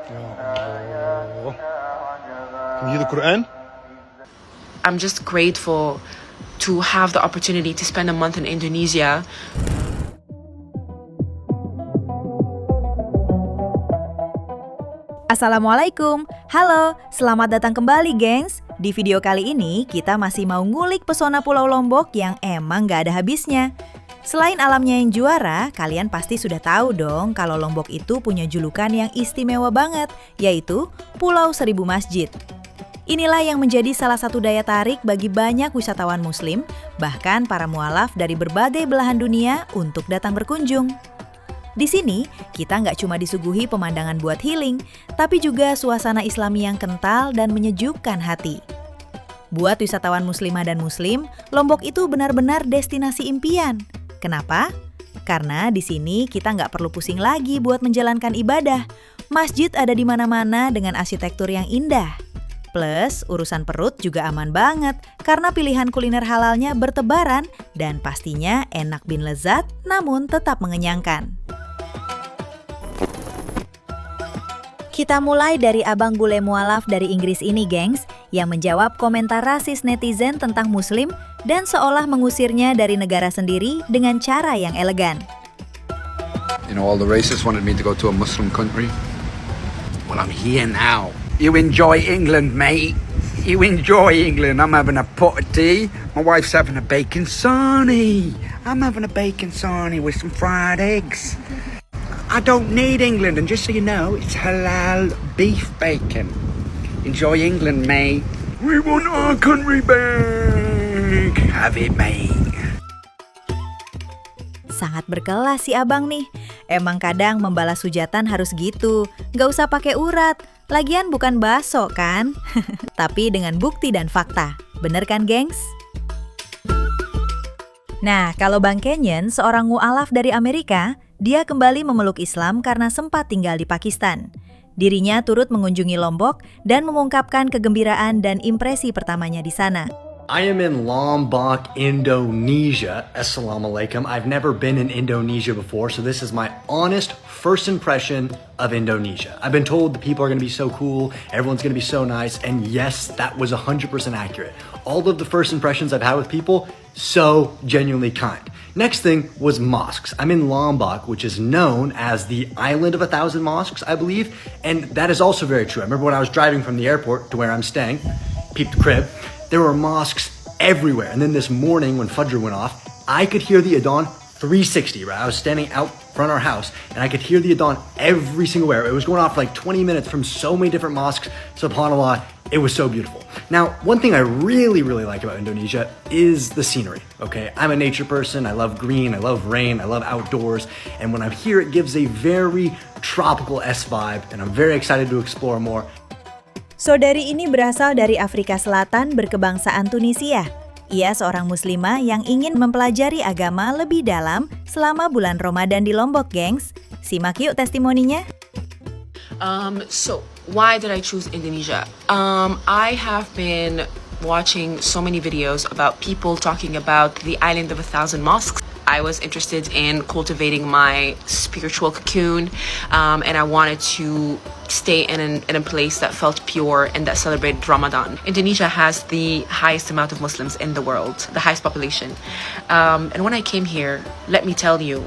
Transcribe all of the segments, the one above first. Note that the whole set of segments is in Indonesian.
Ya Allah. Can you hear the Quran? I'm just grateful to have the opportunity to spend a month in Indonesia. Assalamualaikum, halo, selamat datang kembali gengs. Di video kali ini kita masih mau ngulik pesona Pulau Lombok yang emang gak ada habisnya. Selain alamnya yang juara, kalian pasti sudah tahu dong kalau Lombok itu punya julukan yang istimewa banget, yaitu Pulau Seribu Masjid. Inilah yang menjadi salah satu daya tarik bagi banyak wisatawan muslim, bahkan para mualaf dari berbagai belahan dunia untuk datang berkunjung. Di sini, kita nggak cuma disuguhi pemandangan buat healing, tapi juga suasana Islami yang kental dan menyejukkan hati. Buat wisatawan muslimah dan muslim, Lombok itu benar-benar destinasi impian. Kenapa? Karena di sini kita nggak perlu pusing lagi buat menjalankan ibadah. Masjid ada di mana-mana dengan arsitektur yang indah. Plus, urusan perut juga aman banget karena pilihan kuliner halalnya bertebaran dan pastinya enak bin lezat namun tetap mengenyangkan. Kita mulai dari abang bule mualaf dari Inggris ini, gengs, yang menjawab komentar rasis netizen tentang Muslim dan seolah mengusirnya dari negara sendiri dengan cara yang elegan. You know, all the racists wanted me to go to a Muslim country. Well, I'm here now. You enjoy England, mate. You enjoy England. I'm having a pot of tea. My wife's having a bacon sarnie. I'm having a bacon sarnie with some fried eggs. I don't need England, and just so you know, it's halal beef bacon. Enjoy England, mate. We want our country back. Have it, mate. Sangat berkelas si abang nih. Emang kadang membalas hujatan harus gitu. Gak usah pakai urat. Lagian bukan bakso kan? Tapi dengan bukti dan fakta. Bener kan, gengs? Nah, kalau Bang Kenyon, seorang mu'alaf dari Amerika, dia kembali memeluk Islam karena sempat tinggal di Pakistan. Dirinya turut mengunjungi Lombok dan mengungkapkan kegembiraan dan impresi pertamanya di sana. I am in Lombok, Indonesia. Assalamualaikum. I've never been in Indonesia before, so this is my honest first impression of Indonesia. I've been told the people are going to be so cool, everyone's going to be so nice, and yes, that was 100% accurate. All of the first impressions I've had with people, so genuinely kind. Next thing was mosques. I'm in Lombok, which is known as the island of 1,000 mosques, I believe, and that is also very true. I remember when I was driving from the airport to where I'm staying, peep the crib, there were mosques everywhere. And then this morning when Fajr went off, I could hear the Adhan 360, right? I was standing out front of our house and I could hear the Adhan every single where. It was going off for like 20 minutes from so many different mosques. SubhanAllah, it was so beautiful. Now, one thing I really like about Indonesia is the scenery, okay? I'm a nature person. I love green, I love rain, I love outdoors. And when I'm here, it gives a very tropical-esque vibe and I'm very excited to explore more. Saudari ini berasal dari Afrika Selatan berkebangsaan Tunisia. Ia seorang muslimah yang ingin mempelajari agama lebih dalam selama bulan Ramadan di Lombok, gengs. Simak yuk testimoninya. So why did I choose Indonesia? I have been watching so many videos about people talking about the island of 1,000 mosques. I was interested in cultivating my spiritual cocoon, and I wanted to stay in a place that felt pure and that celebrated Ramadan. Indonesia has the highest amount of Muslims in the world, the highest population. And when I came here, let me tell you,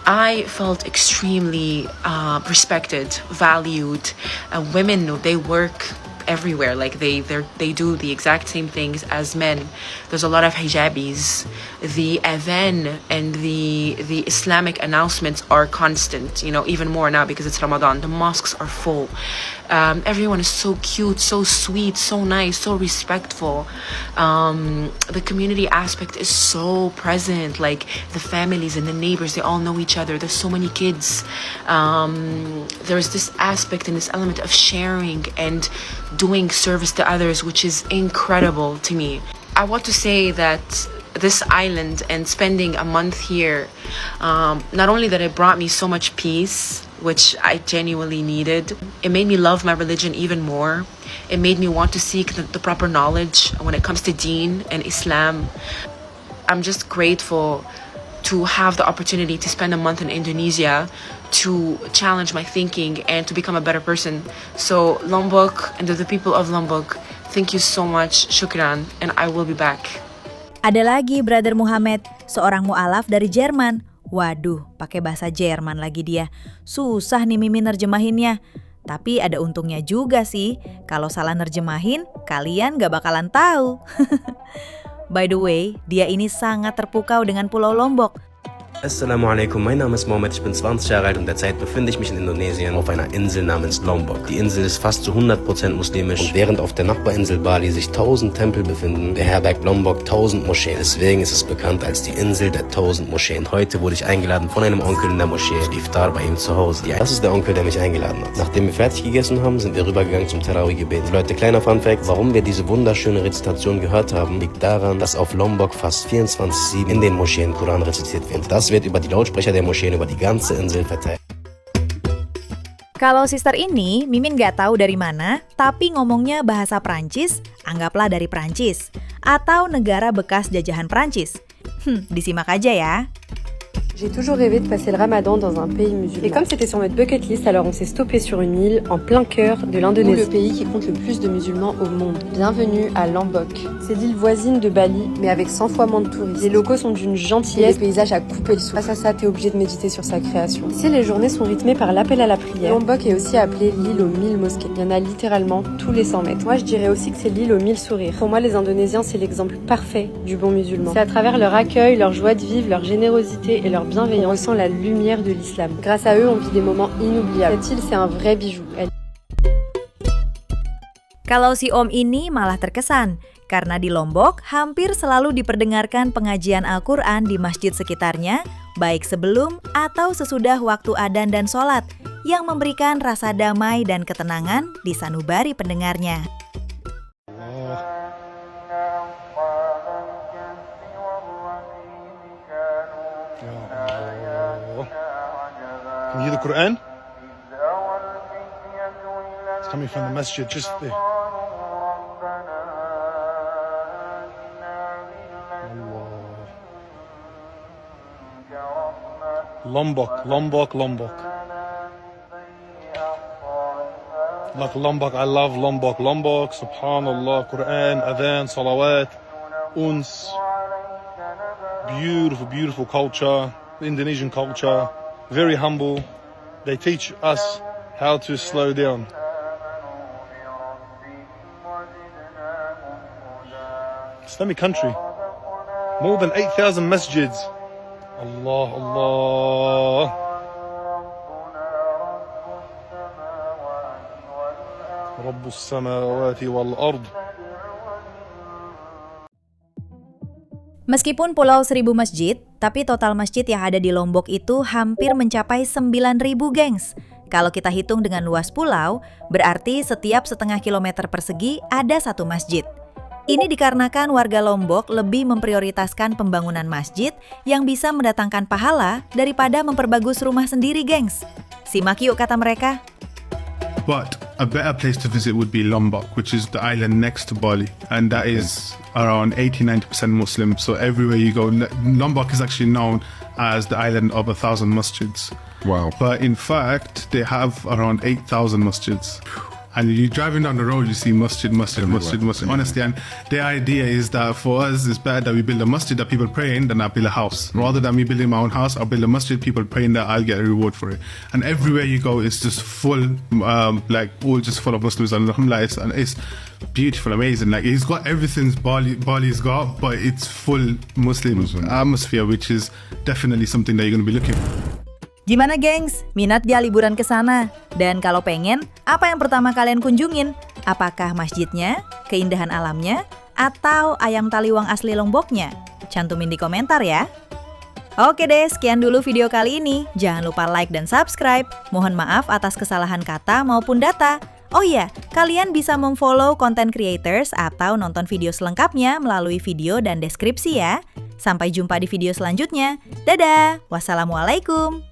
I felt extremely respected, valued. Women, they work everywhere, like they do the exact same things as men. There's a lot of hijabis. The adhan and the Islamic announcements are constant, you know, even more now because it's Ramadan. The mosques are full. Everyone is so cute, so sweet, so nice, so respectful. The community aspect is so present, like the families and the neighbors, they all know each other. There's so many kids. There's this aspect and this element of sharing and doing service to others, which is incredible to me. I want to say that this island and spending a month here, not only that it brought me so much peace, which I genuinely needed, it made me love my religion even more. It made me want to seek the proper knowledge when it comes to Deen and Islam. I'm just grateful to have the opportunity to spend a month in Indonesia to challenge my thinking and to become a better person. So Lombok and the people of Lombok, thank you so much, shukran, and I will be back. Ada lagi Brother Muhammad, seorang mu'alaf dari Jerman. Waduh, pakai bahasa Jerman lagi dia. Susah nih Mimin nerjemahinnya. Tapi ada untungnya juga sih. Kalau salah nerjemahin, kalian gak bakalan tahu. By the way, dia ini sangat terpukau dengan Pulau Lombok. Assalamualaikum, mein Name ist Mohammed, ich bin 20 Jahre alt und derzeit befinde ich mich in Indonesien auf einer Insel namens Lombok. Die Insel ist fast zu 100% muslimisch und während auf der Nachbarinsel Bali sich 1000 Tempel befinden, beherbergt Lombok 1000 Moscheen. Deswegen ist es bekannt als die Insel der 1000 Moscheen. Heute wurde ich eingeladen von einem Onkel in der Moschee, für Iftar bei ihm zu Hause. Ja, das ist der Onkel, der mich eingeladen hat. Nachdem wir fertig gegessen haben, sind wir rübergegangen zum Tarawih-Gebet. Leute, kleiner Funfact, warum wir diese wunderschöne Rezitation gehört haben, liegt daran, dass auf Lombok fast 24/7 in den Moscheen Koran rezitiert wird. Das wird über die Lautsprecher der Moscheen über die ganze Insel verteilt. Kalau sister ini, Mimin gak tahu dari mana, tapi ngomongnya bahasa Prancis, anggaplah dari Prancis. Atau negara bekas jajahan Prancis. Disimak aja ya. J'ai toujours rêvé de passer le ramadan dans un pays musulman. Et comme c'était sur notre bucket list, alors on s'est stoppé sur une île en plein cœur de l'Indonésie. Le pays qui compte le plus de musulmans au monde. Bienvenue à Lombok. C'est l'île voisine de Bali, mais avec 100 fois moins de touristes. Les locaux sont d'une gentillesse, les paysages à couper le souffle. Face à ça, t'es obligé de méditer sur sa création. Ici, les journées sont rythmées par l'appel à la prière. Lombok est aussi appelée l'île aux 1000 mosquées. Il y en a littéralement tous les 100 mètres. Moi, je dirais aussi que c'est l'île aux 1000 sourires. Pour moi, les Indonésiens, c'est l'exemple parfait du bon musulman. C'est à travers leur accueil, leur joie de vivre, leur générosité et leur bienveillance, on ressent la lumière de l'islam. Grâce à eux, on vit des moments inoubliables. Cette île, c'est un vrai bijou. Kalau si Om ini malah terkesan, karena di Lombok hampir selalu diperdengarkan pengajian Al-Quran di masjid sekitarnya, baik sebelum atau sesudah waktu adzan dan sholat, yang memberikan rasa damai dan ketenangan di sanubari pendengarnya. Can you hear the Quran? It's coming from the masjid just there. Lombok, Lombok, Lombok. Like Lombok, I love Lombok. Lombok, subhanallah, Quran, adhan, salawat, uns. Beautiful, beautiful culture, Indonesian culture. Very humble. They teach us how to slow down. Islamic country. More than 8,000 masjids. Allah, Allah. Rabbus samawati wal ard. Meskipun Pulau Seribu Masjid, tapi total masjid yang ada di Lombok itu hampir mencapai 9.000 gengs. Kalau kita hitung dengan luas pulau, berarti setiap setengah kilometer persegi ada satu masjid. Ini dikarenakan warga Lombok lebih memprioritaskan pembangunan masjid yang bisa mendatangkan pahala daripada memperbagus rumah sendiri, gengs. Simak yuk kata mereka. But a better place to visit would be Lombok, which is the island next to Bali. And that is around 80-90% Muslim. So everywhere you go, Lombok is actually known as the island of 1,000 masjids. Wow. But in fact, they have around 8,000 masjids. And you're driving down the road, you see masjid. Honestly, and the idea is that for us, it's better that we build a masjid that people pray in than I build a house. Rather than me building my own house, I'll build a masjid, people pray in that, I'll get a reward for it. And everywhere you go, it's just full, all just full of Muslims. And it's beautiful, amazing. Like, it's got everything Bali's got, but it's full Muslim atmosphere, which is definitely something that you're going to be looking for. Gimana gengs? Minat dia liburan ke sana? Dan kalau pengen, apa yang pertama kalian kunjungin? Apakah masjidnya, keindahan alamnya, atau ayam taliwang asli Lomboknya? Cantumin di komentar ya. Oke deh, sekian dulu video kali ini. Jangan lupa like dan subscribe. Mohon maaf atas kesalahan kata maupun data. Oh iya, kalian bisa memfollow content creators atau nonton video selengkapnya melalui video dan deskripsi ya. Sampai jumpa di video selanjutnya. Dadah, wassalamualaikum.